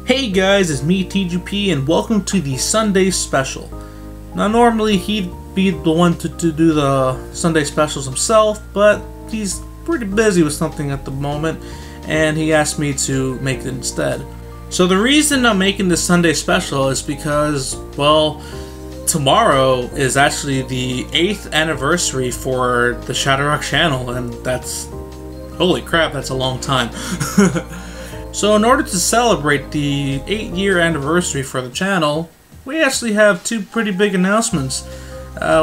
Hey guys, it's me TGP and welcome to the Sunday Special. Now normally he'd be the one to do the Sunday Specials himself, but he's pretty busy with something at the moment and he asked me to make it instead. So the reason I'm making this Sunday Special is because, well, tomorrow is actually the 8th anniversary for the ShadowRock channel, and that's, holy crap, that's a long time. So in order to celebrate the 8-year anniversary for the channel, we actually have two pretty big announcements.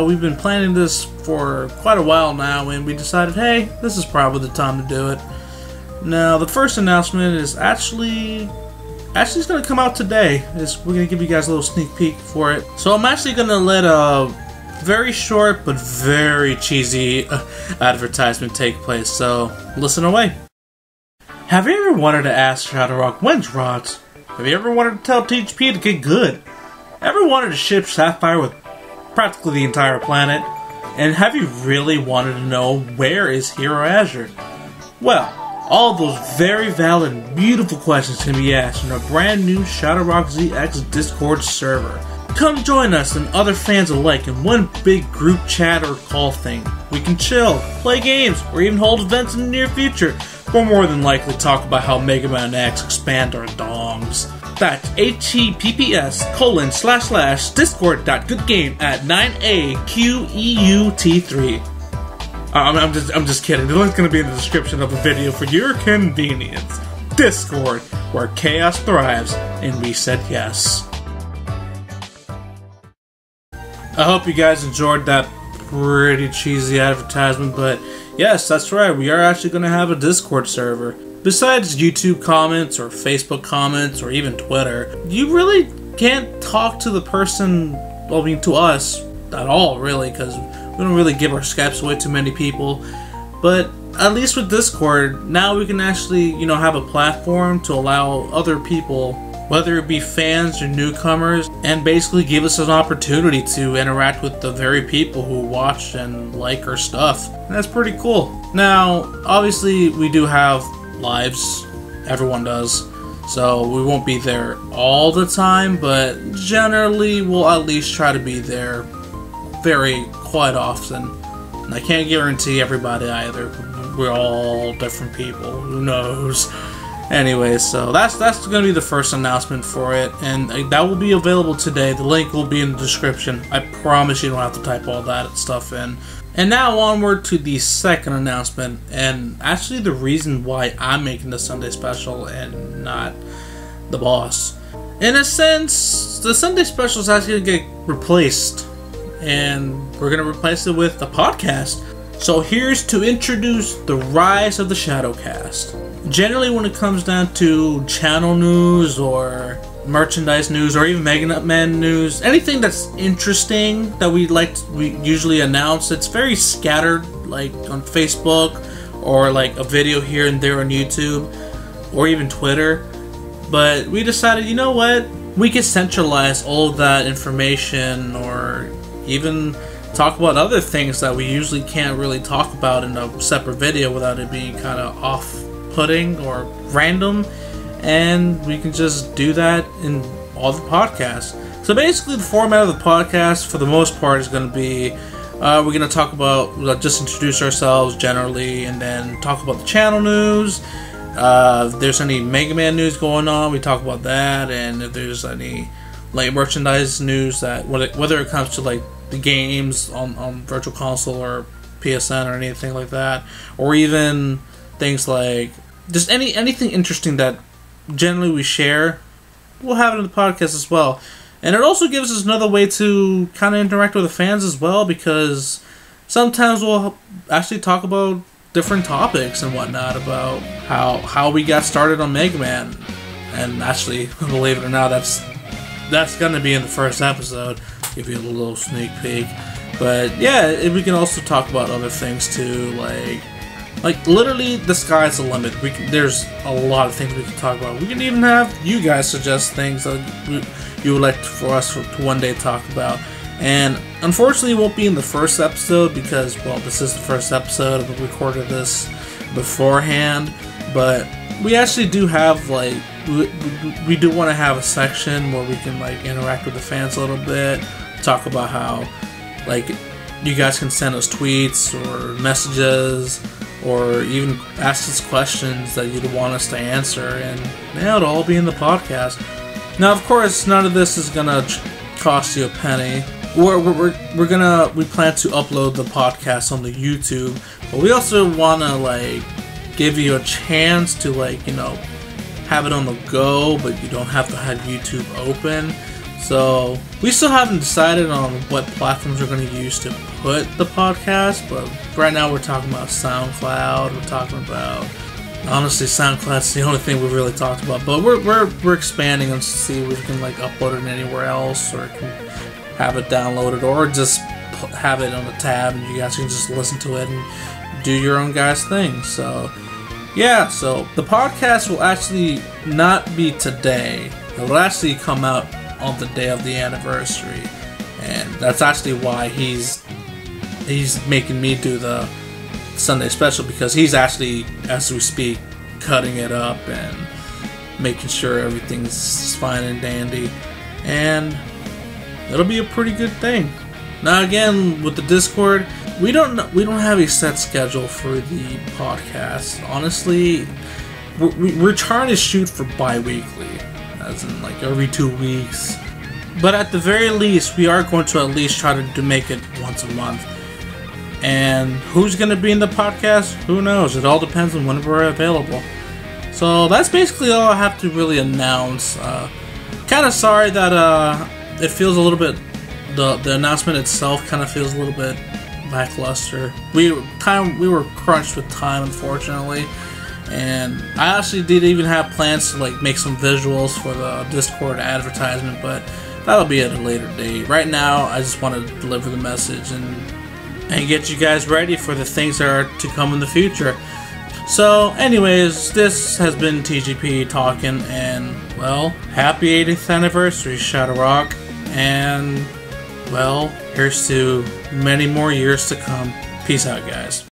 We've been planning this for quite a while now, and we decided, hey, this is probably the time to do it. Now, the first announcement is actually it's going to come out today. We're going to give you guys a little sneak peek for it. So I'm actually going to let a very short but very cheesy advertisement take place, so listen away. Have you ever wanted to ask ShadowRock when drops? Have you ever wanted to tell THP to get good? Ever wanted to ship Sapphire with practically the entire planet? And have you really wanted to know where is Hero Azure? Well, all those very valid and beautiful questions can be asked in a brand new ShadowRockZX Discord server. Come join us and other fans alike in one big group chat or call thing. We can chill, play games, or even hold events in the near future. We'll more than likely talk about how Mega Man X expand our dongs. That's https://discord.goodgame@9AQEUT3. I'm just kidding. The link's gonna be in the description of the video for your convenience. Discord, where chaos thrives, and we said yes. I hope you guys enjoyed that pretty cheesy advertisement, but yes, that's right, we are actually going to have a Discord server. Besides YouTube comments or Facebook comments or even Twitter, you really can't talk to the person, well, I mean to us, at all really, because we don't really give our Skypes away to many people. But at least with Discord, now we can actually, have a platform to allow other people, whether it be fans or newcomers, and basically give us an opportunity to interact with the very people who watch and like our stuff. And that's pretty cool. Now, obviously, we do have lives. Everyone does. So we won't be there all the time, but generally we'll at least try to be there quite often. And I can't guarantee everybody either. We're all different people. Who knows? Anyway, so that's going to be the first announcement for it, and that will be available today. The link will be in the description. I promise you don't have to type all that stuff in. And now onward to the second announcement, and actually the reason why I'm making the Sunday Special and not the boss. In a sense, the Sunday Special is actually going to get replaced, and we're going to replace it with a podcast. So here's to introduce the rise of the Shadowcast. Generally, when it comes down to channel news or merchandise news or even Mega Man news, anything that's interesting that we usually announce, it's very scattered, like on Facebook or like a video here and there on YouTube or even Twitter. But we decided, you know what? We could centralize all of that information or even talk about other things that we usually can't really talk about in a separate video without it being kind of off-putting or random, and we can just do that in all the podcasts. So basically the format of the podcast for the most part is going to be we're going to talk about, just introduce ourselves generally and then talk about the channel news. If there's any Mega Man news going on, we talk about that, and if there's any like merchandise news that whether it comes to like the games on Virtual Console or PSN or anything like that, or even things like just anything interesting that generally we share, we'll have it in the podcast as well. And it also gives us another way to kind of interact with the fans as well, because sometimes we'll actually talk about different topics and whatnot about how we got started on Mega Man. And actually, believe it or not, that's going to be in the first episode. Give you a little sneak peek. But yeah, we can also talk about other things too, like literally the sky's the limit. There's a lot of things we can talk about. We can even have you guys suggest things that you would like for us to one day talk about. And unfortunately, it won't be in the first episode because, well, this is the first episode. We recorded this beforehand, but we actually do have, like, we do want to have a section where we can like interact with the fans a little bit, talk about how like you guys can send us tweets or messages, or even ask us questions that you'd want us to answer, and yeah, it'll all be in the podcast. Now, of course, none of this is gonna cost you a penny. We plan to upload the podcast on the YouTube, but we also wanna like give you a chance to like, you know, have it on the go, but you don't have to have YouTube open. So we still haven't decided on what platforms we're going to use to put the podcast, but right now we're talking about SoundCloud. We're talking about, honestly, SoundCloud's the only thing we've really talked about, but we're expanding and see if we can like upload it anywhere else, or can have it downloaded, or just have it on a tab and you guys can just listen to it and do your own guys' thing. So yeah, so the podcast will actually not be today. It will actually come out on the day of the anniversary, and that's actually why he's making me do the Sunday special, because he's actually, as we speak, cutting it up and making sure everything's fine and dandy, and it'll be a pretty good thing. Now again, with the Discord, we don't have a set schedule for the podcast. Honestly, we're trying to shoot for bi-weekly, as in like every 2 weeks. But at the very least, we are going to at least try to make it once a month. And who's going to be in the podcast? Who knows? It all depends on when we're available. So that's basically all I have to really announce. Kind of sorry that it feels a little bit, the announcement itself kind of feels a little bit lackluster. We were crunched with time, unfortunately. And I actually did even have plans to like make some visuals for the Discord advertisement, but that'll be at a later date. Right now, I just want to deliver the message and get you guys ready for the things that are to come in the future. So anyways, this has been TGP talking, and well, happy 80th anniversary, ShadowRock, and well, here's to many more years to come. Peace out, guys.